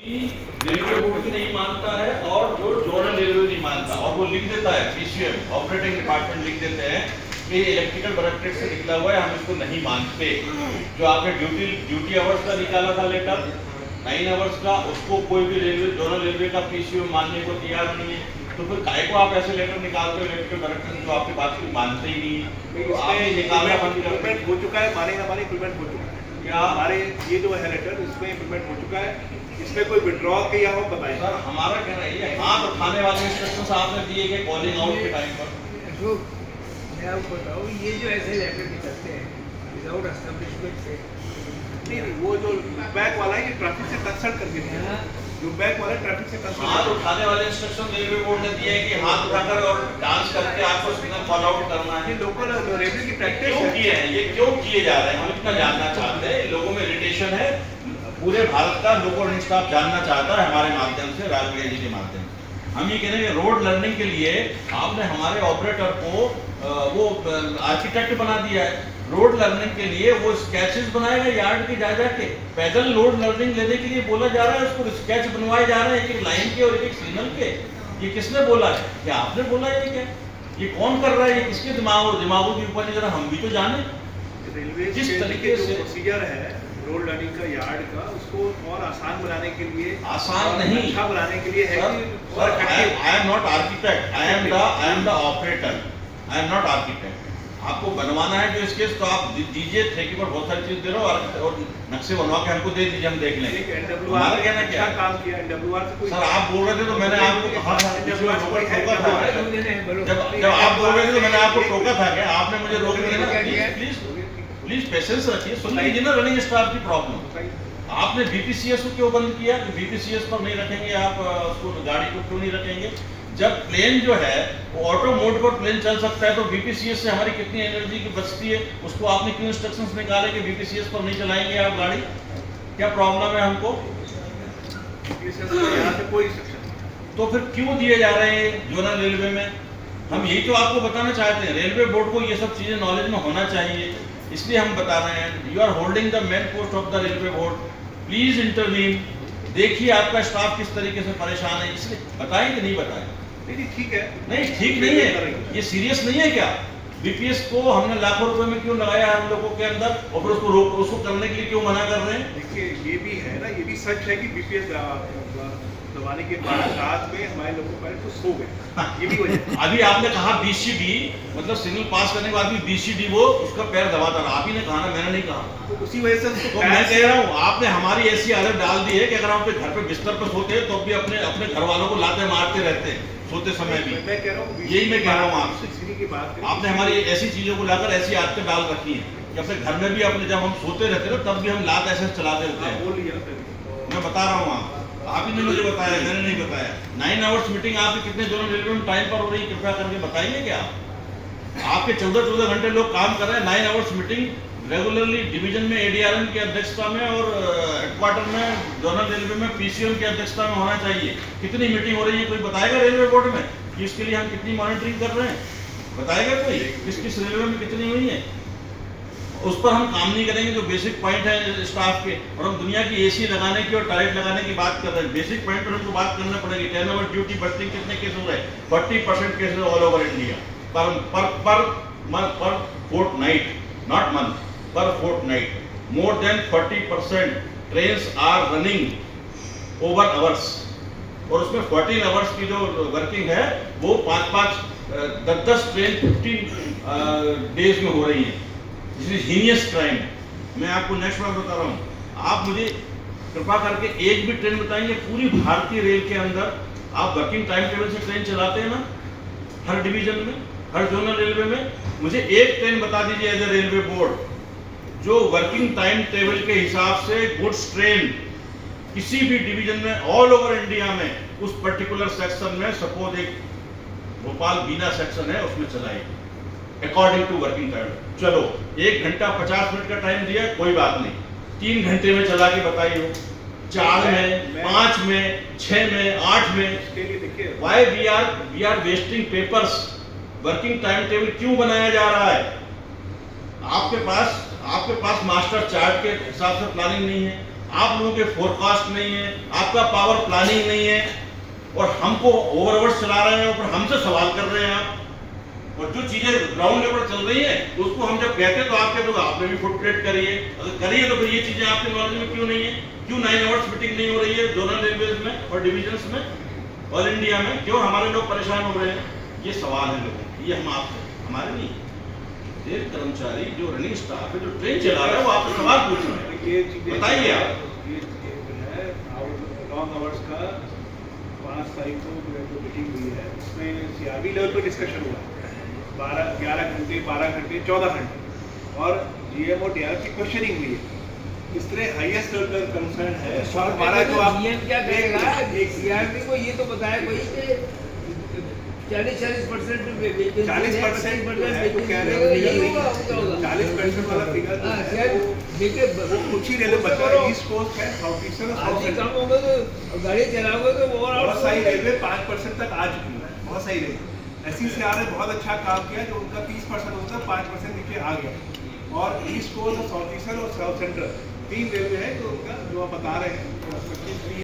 Railway board भी नहीं मानता है और जो जोनल रेलवे नहीं मानता, और वो लिख देता है पीसीएम ऑपरेटिंग डिपार्टमेंट लिख देते हैं कि इलेक्ट्रिकल डायरेक्टरेट से निकला हुआ है, हम इसको नहीं मानते। जो आपने ड्यूटी आवर्स का निकाला था लेटर 9 आवर्स का, उसको कोई भी रेलवे जोनल रेलवे का पीसीएम मानने को तैयार नहीं है। तो फिर काहे को आप ऐसे लेटर निकालते हो इलेक्ट्रिकल डायरेक्टर जो आपकी बात को मानते ही नहीं है? तो आप निकालना बंद कर इम्प्लीमेंट हो चुका है, माने ना माने इम्प्लीमेंट हो चुका है। क्या हमारे ये जो है लेटर इसमें इम्प्लीमेंट हो चुका है, इसमें कोई विड्रॉ किया हो बताएं। सर हमारा कहना ये है, हाथ उठाने वाले इंस्ट्रक्शंस आपने दिए गए कॉलिंग आउट के टाइम पर। अशोक, मैं आपको बताऊँ, ये जो ऐसे लेटर निकलते हैं विदाउट एस्टेब्लिशमेंट से, नहीं वो जो बैक वाला है ये ट्रैफिक से कंसल्ट करके दिया है। जो बैक वाला ट्रैफिक से हाथ कंसल्ट उठाने वाले इंस्ट्रक्शन रेलवे बोर्ड ने दिए हैं कि हाथ उठाकर और डांस करके आपको सिग्नल फॉलो आउट करना है। ये लोकल रेलवे की प्रैक्टिस क्यों है। किए हैं ये, क्यों किए जा रहे हैं, हम इतना जानना चाहते हैं। लोगों में इरिटेशन है, पूरे भारत का लोकल स्टाफ जानना चाहता है हमारे माध्यम से, राजभैया जी के माध्यम से। हम ये कह रहे हैं कि रोड लर्निंग के लिए आपने हमारे ऑपरेटर को वो आर्किटेक्ट बना दिया है। रोड लर्निंग के लिए वो स्केचेस बनाएगा यार्ड के जा जाके, पैदल रोड लर्निंग लेने के लिए बोला जा रहा है, उसको स्केच बनवाए जा रहे हैं एक एक लाइन के और एक एक सिग्नल के। ये किसने बोला है? क्या आपने बोला है? ये क्या, ये कौन कर रहा है? ये किसके दिमागों के ऊपर, जरा हम भी तो जाने। रेलवे जिस के तरीके जो से प्रोसीजर है रोड लर्निंग का यार्ड का, उसको और आसान बनाने के लिए, आसान और नहीं, अच्छा बनाने के लिए है कि और I am not architect, I am the operator, I am not architect. आपको बनवाना है जो इसके, तो आप दीजिए, ठेके पर बहुत सारी चीज दे रहे हो और नक्शे बनवा के हमको दे दीजिए, हम देख लेंगे। हमारा कहना क्या है? काम किया एनडब्ल्यूआर से कोई सर आप बोल रहे थे तो मैंने आपको कहा था, NWR से कोई टोका था। जब आप बोल रहे थे तो मैंने आपको टोका था क्या? आपने मुझे रोक दिया। प्लीज पेशेंस रखिए, सुन लीजिए ना रनिंग स्टाफ की प्रॉब्लम। आपने बीपीसीएस को क्यों बंद किया? बीपीसीएस पर नहीं रखेंगे आप उसको, गाड़ी को क्यों नहीं रखेंगे? जब प्लेन जो है वो ऑटो मोड पर प्लेन चल सकता है तो बीपीसीएस से हमारी कितनी एनर्जी की बचती है, उसको आपने क्यों इंस्ट्रक्शंस निकाले कि बीपीसीएस पर नहीं चलाएंगे आप गाड़ी? क्या प्रॉब्लम है हमको? यहाँ से कोई इंस्ट्रक्शन नहीं। तो फिर क्यों दिए जा रहे हैं जोनल रेलवे में? हम यही तो आपको बताना चाहते हैं, रेलवे बोर्ड को ये सब चीजें नॉलेज में होना चाहिए, इसलिए हम बता रहे हैं। You are holding the main post of the railway board, please intervene. देखिए आपका स्टाफ किस तरीके से परेशान है, इसलिए बताएं कि नहीं बताएं? नहीं ठीक है, नहीं ठीक नहीं है, ये सीरियस नहीं है क्या? बीपीएस को हमने लाखों रुपए में क्यों लगाया हम लोगों के अंदर, और फिर उसको करने के लिए क्यों मना कर रहे हैं? देखिए ये भी है ना, ये भी सच है कि बीपीएस दबाने के बाद रात में हमारे लोगों पर तो सो गए, ये भी वजह है। अभी आपने कहा बीसीडी, मतलब सिग्नल पास करने के बाद भी बीसीडी वो उसका पैर दबाता रहा, आप ही ने कहा ना, मैंने नहीं कहा। तो उसी वजह से तो मैं कह रहा हूँ आपने हमारी ऐसी आदत डाल दी है कि अगर हम अपने घर पे बिस्तर पर सोते हैं तो भी अपने अपने घर वालों को लाते मारते रहते हैं सोते समय भी। मैं कह रहा हूँ, यही मैं कह रहा हूँ आपसे, इसी की बात करें। आपने हमारी ऐसी चीजों को लाकर ऐसी आदतें डाल रखी हैं कि अपने घर में भी, अपने जब हम सोते रहते हैं तब भी हम लात ऐसे चलाते रहते हैं। बोल लिया मैं बता रहा हूँ आप ही ने मुझे बताया, मैंने नहीं बताया। 9 आवर्स मीटिंग आपकी कितने जोनल रेलवे में टाइम पर हो रही है, कृपया करके बताइए। क्या आपके 14 घंटे लोग काम कर रहे हैं? 9 आवर्स मीटिंग रेगुलरली डिवीजन में एडीआरएम की अध्यक्षता में और हेडक्वार्टर में जोनल रेलवे में पीसीएम की अध्यक्षता में होना चाहिए। कितनी मीटिंग हो रही है कोई बताएगा रेलवे बोर्ड में कि इसके लिए हम कितनी मॉनिटरिंग कर रहे हैं? बताएगा कोई किस किस रेलवे में कितनी हुई है? उस पर हम काम नहीं करेंगे जो बेसिक पॉइंट है स्टाफ के, और हम दुनिया की एसी लगाने की और टॉयलेट लगाने की बात कर रहे हैं। बेसिक पॉइंट पर हमको बात करना पड़ेगी। 10 आवर ड्यूटी बस्टिंग कितने केस हो रहे हैं? 40% cases all over India per fortnight, not month, per fortnight. More than 40% trains are running over hours, और उसमें 14 आवर्स की जो वर्किंग है वो 5-5 10-10 ट्रेन 15 डेज में हो रही है। This is heinous crime. मैं आपको नेक्स्ट बार बता रहा हूँ, आप मुझे कृपा करके एक भी ट्रेन बताएंगे पूरी भारतीय रेल के अंदर आप वर्किंग टाइम टेबल से ट्रेन चलाते हैं ना, हर डिवीजन में, हर जोनल रेलवे में? मुझे एक ट्रेन बता दीजिए एज ए रेलवे बोर्ड जो वर्किंग टाइम टेबल के हिसाब से गुड्स ट्रेन किसी भी डिवीजन में ऑल ओवर इंडिया में उस पर्टिकुलर सेक्शन में, सपोज एक भोपाल बीना सेक्शन है उसमें चलाएगी अकॉर्डिंग टू वर्किंग टाइम। चलो 1 घंटा 50 मिनट का टाइम दिया, कोई बात नहीं, 3 घंटे में चला के बताइए, 4 में, 5 में, 6 में, 8 में। Why we are wasting papers? Working time table क्यों बनाया जा रहा है? आपके पास मास्टर चार्ट के हिसाब से प्लानिंग नहीं है, आप लोगों के फोरकास्ट नहीं है, आपका पावर प्लानिंग नहीं है, और हमको ओवरवर्स चला रहे हैं और हमसे सवाल कर रहे हैं आप। और जो चीजें ग्राउंड लेवल पर चल रही है उसको हम जब कहते हैं तो आप कहते हो आपने भी फुट प्लेट करी है। अगर करिए तो फिर ये चीजें आपके नॉलेज में क्यों नहीं है? क्यों 9 आवर्स मीटिंग नहीं हो रही है जोनल रेलवेज में और डिविजन्स में, ऑल इंडिया में? क्यों हमारे लोग परेशान हो रहे हैं? ये सवाल है लोगों के, ये हम आपसे, हमारे नहीं। रेल कर्मचारी जो रनिंग स्टाफ है, जो ट्रेन चला रहा है, वो आपसे सवाल पूछ रहे हैं। ये चीजें बताइए आप। ये जो है लॉन्ग आवर्स का 5 तारीख को जो मीटिंग हुई है उसमें सीआरबी लेवल पर डिस्कशन हुआ है। 11 घंटे, 12 घंटे, 14 घंटे, और जीएम और डीआर की क्वेश्चनिंग हुई है। इस तरह हाईएस्ट लेवल कंसर्न है हमारा जो आप जीएम क्या करेगा? सीआरपी को ये तो बताया कोई कि 40% 40% है तो कह रहे हो 40% वाला फिगर जो है वो कुछ ही रेलवे बचा है। ईस्ट कोस्ट है, साउथ ईस्टर्न और साउथ कम सेंट्रल। होगा तो गाड़ी चलाओगे तो बहुत सारी रेलवे 5% तक आ चुकी है, बहुत सारी रेलवे। एसईसीआर ने बहुत अच्छा काम किया, जो उनका 30% होता है 5% नीचे आ गया। और ईस्ट कोस्ट और साउथ ईस्टर्न और साउथ सेंट्रल 3 रेलवे है जो उनका, जो आप बता रहे हैं 25